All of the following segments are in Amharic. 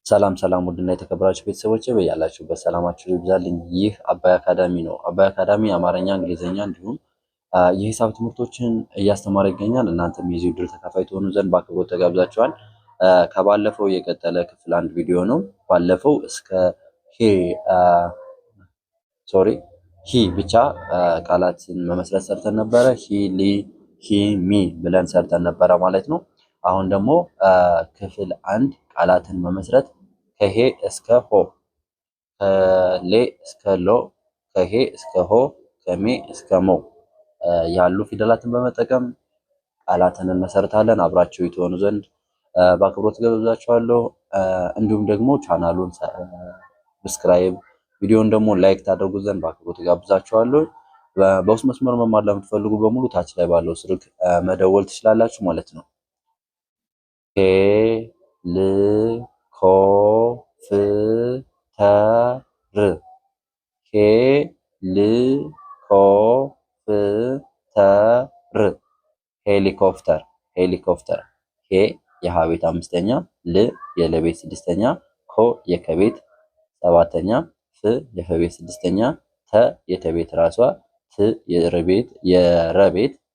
ሰላም ሰላም ውድና የተከበራችሁ ቤተሰቦች በያላችሁበት ሰላማችሁ ይብዛልኝ። ይህ አባይ አካዳሚ ነው። አባይ አካዳሚ አማርኛ፣ እንግሊዝኛ እንዲሁም የሂሳብ ትምህርቶችን እያስተማረ ይገኛል። እናንተም የዚህ ዕድል ተካፋይ ትሆኑ ዘንድ በአክብሮት ተጋብዛችኋል። ከባለፈው የቀጠለ ክፍል አንድ ቪዲዮ ነው። ባለፈው እስከ ሂ ብቻ ቃላትን መመስረት ሰርተን ነበረ። ሂ፣ ሊ፣ ሂ፣ ሚ ብለን ሰርተን ነበረ ማለት ነው። አሁን ደግሞ ክፍል አንድ ቃላትን መመስረት ከሄ እስከ ሆ፣ ከሌ እስከ ሎ፣ ከሄ እስከ ሆ፣ ከሜ እስከ ሞ ያሉ ፊደላትን በመጠቀም ቃላትን እንመሰርታለን። አብራችሁ ይትሆኑ ዘንድ በአክብሮት ጋብዛችኋለሁ። እንዲሁም ደግሞ ቻናሉን ሰብስክራይብ፣ ቪዲዮውን ደግሞ ላይክ ታደርጉ ዘንድ በአክብሮት ጋብዛችኋለሁ። በውስጥ መስመር መማር ለምትፈልጉ በሙሉ ታች ላይ ባለው ስልክ መደወል ትችላላችሁ ማለት ነው። ሄ ል ኮ ፍ ተ ር ሄ ል ኮ ፍ ተ ር ሄሊኮፕተር ሄሊኮፕተር። ሄ የሀ ቤት አምስተኛ፣ ል የለቤት ስድስተኛ፣ ኮ የከቤት ሰባተኛ፣ ፍ የፈቤት ስድስተኛ፣ ተ የተቤት ራሷ፣ ት የረቤት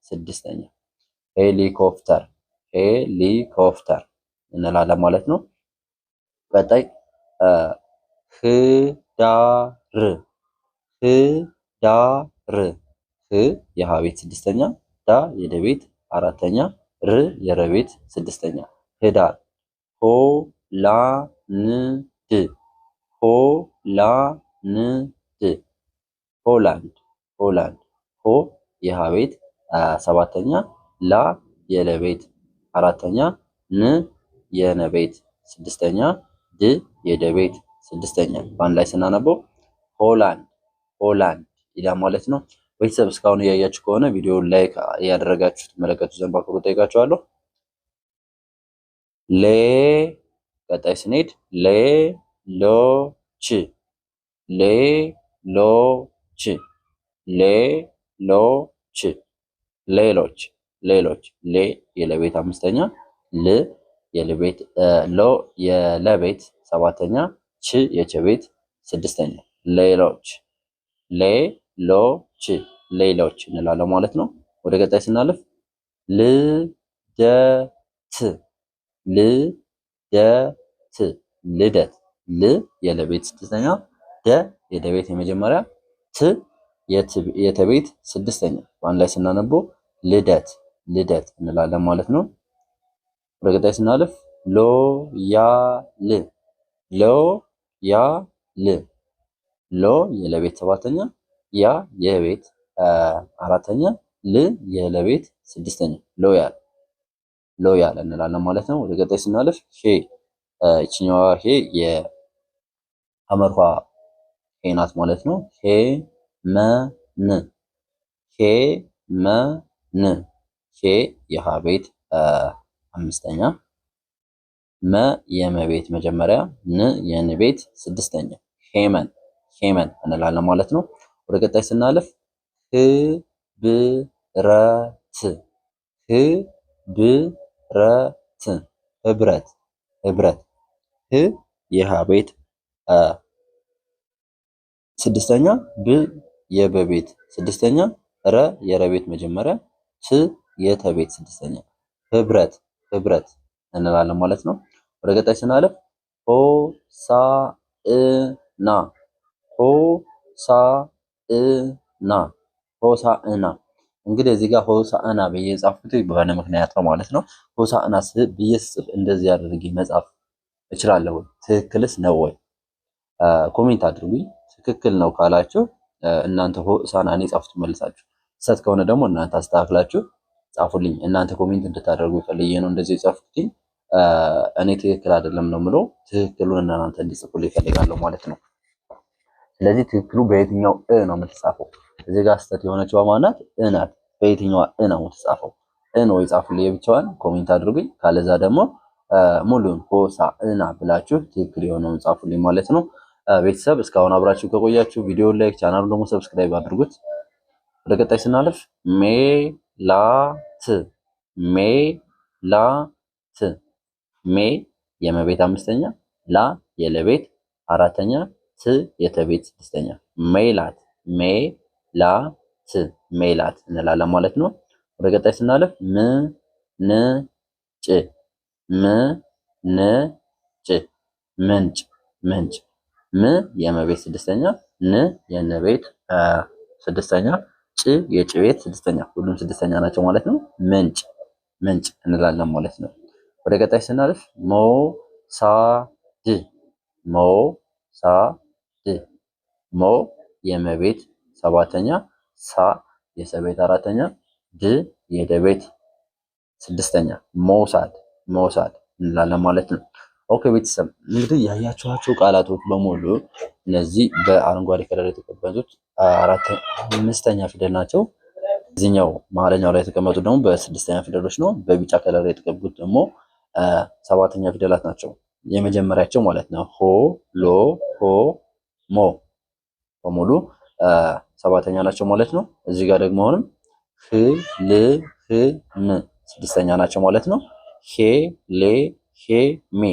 ስድስተኛ። ሄሊኮፕተር ሄሊኮፕተር እንላለን ማለት ነው። ቀጣይ ህዳር ህዳር ህ የሀ ቤት ስድስተኛ፣ ዳ የደቤት አራተኛ፣ ር የረቤት ስድስተኛ። ህዳር ሆላንድ ሆላንድ ሆላንድ ሆላንድ ሆ የሀ ቤት ሰባተኛ፣ ላ የለቤት አራተኛ፣ ን የነቤት ስድስተኛ፣ ድ የደቤት ስድስተኛ። በአንድ ላይ ስናነበው ሆላንድ ሆላንድ ይላል ማለት ነው። ቤተሰብ እስካሁን እያያችሁ ከሆነ ቪዲዮውን ላይክ እያደረጋችሁ ትመለከቱ ዘንድ በአክብሮት ጠይቃችኋለሁ። ሌ ቀጣይ ስንሄድ ሌሎች ሌሎች ሌሎች ሌሎች ሌሎች ሌ የለቤት አምስተኛ፣ ል የለቤት ሎ የለቤት ሰባተኛ፣ ች የቸቤት ስድስተኛ። ሌሎች ሌሎች ሌሎች እንላለን ማለት ነው። ወደ ቀጣይ ስናልፍ ልደት ልደት ልደት ል የለቤት ስድስተኛ፣ ደ የደቤት የመጀመሪያ፣ ት የተቤት ስድስተኛ። በአንድ ላይ ስናነበው ልደት ልደት እንላለን ማለት ነው። ወደ ቀጣይ ስናልፍ ሎያል ሎያል ሎ የለቤት ሰባተኛ፣ ያ የቤት አራተኛ፣ ል የለቤት ስድስተኛ። ሎያል ሎያል እንላለን ማለት ነው። ወደ ቀጣይ ስናልፍ ሄ ይችኛዋ ሄ የሐመርኋ ሄ ናት ማለት ነው። ሄ መን ሄ መን ሄ የሀ ቤት አምስተኛ፣ መ የመቤት መጀመሪያ፣ ን የን ቤት ስድስተኛ። ሄመን ሄመን እንላለን ማለት ነው። ወደ ቀጣይ ስናልፍ ህብረት ህብረት ህብረት ህብረት ህ የሀ ቤት ስድስተኛ፣ ብ የበቤት ስድስተኛ፣ ረ የረቤት መጀመሪያ፣ ት የተቤት ስድስተኛ። ህብረት ህብረት እንላለን ማለት ነው። ወደ ቀጣይ ስናልፍ ሆሳዕና ሆሳዕና ሆሳዕና። እንግዲህ እዚህ ጋር ሆሳዕና ብዬ የጻፍኩት በሆነ ምክንያት ነው ማለት ነው። ሆሳዕና ብዬ ስጽፍ እንደዚህ አድርጌ መጻፍ እችላለሁ። ትክክልስ ነው ወይ? ኮሜንት አድርጉኝ። ትክክል ነው ካላችሁ እናንተ ሆሳዕናን የጻፉት መልሳችሁ፣ ስህተት ከሆነ ደግሞ እናንተ አስተካክላችሁ ጻፉልኝ። እናንተ ኮሜንት እንድታደርጉ ፈልጌ ነው እንደዚህ የጻፍኩትኝ። እኔ ትክክል አይደለም ነው የምለው። ትክክሉን እናንተ እንዲጽፉልኝ ይፈልጋለሁ ማለት ነው። ስለዚህ ትክክሉ በየትኛው እ ነው የምትጻፈው? እዚህ ጋር ስህተት የሆነችው ማናት? እ ናት። በየትኛዋ እ ነው የምትጻፈው? እ ነው የጻፉልኝ የብቻዋን ኮሜንት አድርጉኝ። ካለዛ ደግሞ ሙሉን ሆሳዕና ብላችሁ ትክክል የሆነውን ጻፉልኝ ማለት ነው። ቤተሰብ እስካሁን አብራችሁ ከቆያችሁ ቪዲዮውን ላይክ፣ ቻናሉን ደግሞ ሰብስክራይብ አድርጉት። ወደ ቀጣይ ስናልፍ ሜላት ሜላት ሜ የመቤት አምስተኛ፣ ላ የለቤት አራተኛ ት የተቤት ስድስተኛ ሜላት ሜላት ሜላት እንላለን ማለት ነው። ወደ ቀጣይ ስናለፍ ም ን ጭ ም ን ጭ ምንጭ ምንጭ ም የመቤት ስድስተኛ ን የነቤት ስድስተኛ ጭ የጭ ቤት ስድስተኛ ሁሉም ስድስተኛ ናቸው ማለት ነው። ምንጭ ምንጭ እንላለን ማለት ነው። ወደ ቀጣይ ስናልፍ ሞ ሳ ድ ሞ ሳ ድ ሞ የመቤት ሰባተኛ ሳ የሰቤት አራተኛ ድ የደቤት ስድስተኛ ሞሳድ ሞሳድ እንላለን ማለት ነው። ኦኬ ቤተሰብ እንግዲህ ያያችኋቸው ቃላቶች በሙሉ እነዚህ በአረንጓዴ ከለር የተቀመጡት አምስተኛ ፊደል ናቸው። እዚህኛው መሀለኛው ላይ የተቀመጡት ደግሞ በስድስተኛ ፊደሎች ነው። በቢጫ ከለር የተቀቡት ደግሞ ሰባተኛ ፊደላት ናቸው። የመጀመሪያቸው ማለት ነው ሆ ሎ ሆ ሞ በሙሉ ሰባተኛ ናቸው ማለት ነው። እዚህ ጋር ደግሞ አሁንም ህ ል ህ ም ስድስተኛ ናቸው ማለት ነው። ሄ ሌ ሄ ሜ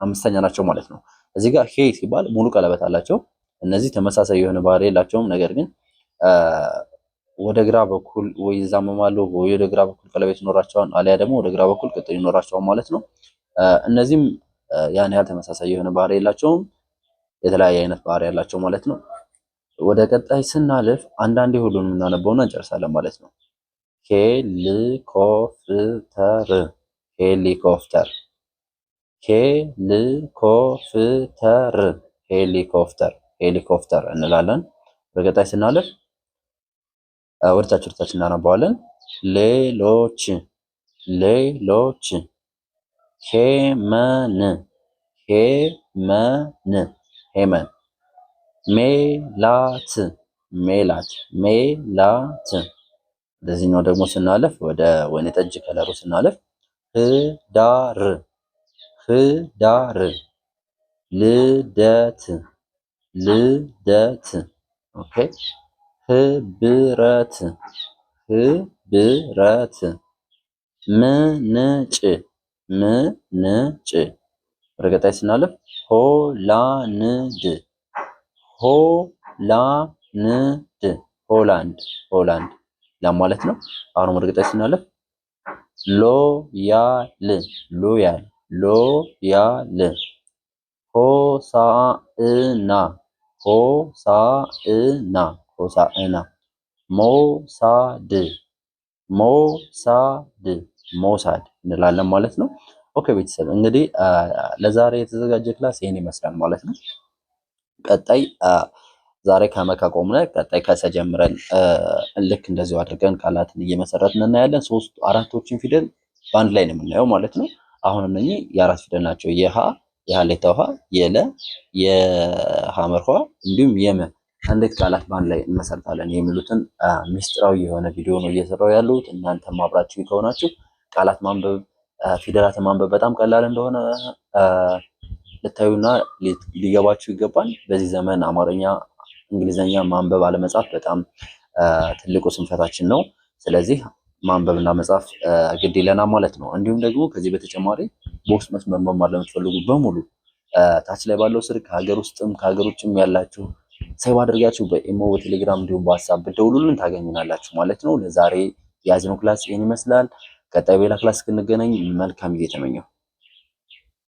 አምስተኛ ናቸው ማለት ነው። እዚህ ጋር ሄ ሲባል ሙሉ ቀለበት አላቸው። እነዚህ ተመሳሳይ የሆነ ባህሪ የላቸውም። ነገር ግን ወደ ግራ በኩል ወይ ይዛመማሉ ወይ ወደ ግራ በኩል ቀለበት ይኖራቸዋል፣ አሊያ ደግሞ ወደ ግራ በኩል ቅጥል ይኖራቸዋል ማለት ነው። እነዚህም ያን ያህል ተመሳሳይ የሆነ ባህሪ የላቸውም። የተለያየ አይነት ባህሪ ያላቸው ማለት ነው። ወደ ቀጣይ ስናልፍ አንዳንዴ ሁሉንም እናነበውና እንጨርሳለን ማለት ነው። ሄሊኮፍተር ሄሊኮፍተር ሄሊኮፍተር ሄሊኮፍተር ሄሊኮፍተር እንላለን። በቀጣይ ስናልፍ ወደታች እናነባዋለን። ሌሎች ሌሎች ሄመን ሄመን ሄመን ሜላት ሜላት ሜላት ወደዚህኛው ደግሞ ስናልፍ ወደ ወይነ ጠጅ ከለሩ ስናልፍ ህዳር ህዳር ልደት ልደት ኦኬ ህብረት ህብረት ምንጭ ምንጭ ወደ ቀጣይ ስናልፍ ሆላንድ ሆላንድ ሆላንድ ሆላንድ ለማለት ነው። አሁን ወደ ቀጣይ ስናልፍ ሎያል ሎያል ሎያል ሆሳዕና ሆሳዕና ሆሳዕና ሞሳድ ሞሳድ ሞሳድ እንላለን ማለት ነው። ኦኬ ቤተሰብ እንግዲህ ለዛሬ የተዘጋጀ ክላስ ይሄን ይመስላል ማለት ነው። ቀጣይ ዛሬ ከመካ ቆምነ ቀጣይ ከሰ ጀምረን ልክ እንደዚሁ አድርገን ቃላትን እየመሰረትን እናያለን። አራቶችን ፊደል በአንድ ላይ ነው የምናየው ማለት ነው። አሁን እነኚህ የአራት ፊደል ናቸው። የሃ የሃሌታ ውሃ፣ የለ የሐመር ውሃ እንዲሁም የመ እንዴት ቃላት በአንድ ላይ እንመሰርታለን የሚሉትን ሚስጥራዊ የሆነ ቪዲዮ ነው እየሰራው ያለሁት። እናንተም አብራችሁ ከሆናችሁ ቃላት ማንበብ ፊደላትን ማንበብ በጣም ቀላል እንደሆነ ልታዩና ሊገባችሁ ይገባል። በዚህ ዘመን አማርኛ፣ እንግሊዘኛ ማንበብ አለመጻፍ በጣም ትልቁ ስንፈታችን ነው። ስለዚህ ማንበብና መጻፍ ግድ ይለናል ማለት ነው። እንዲሁም ደግሞ ከዚህ በተጨማሪ በውስጥ መስመር መማር ለምትፈልጉ በሙሉ ታች ላይ ባለው ስልክ ከሀገር ውስጥም ከሀገር ውጭም ያላችሁ ሴቭ አድርጋችሁ በኢሞ በቴሌግራም እንዲሁም በዋትስአፕ ብትደውሉልን ታገኙናላችሁ ማለት ነው። ለዛሬ የያዝነው ክላስ ይህን ይመስላል። ቀጣይ በሌላ ክላስ እስክንገናኝ መልካም ጊዜ ተመኘው።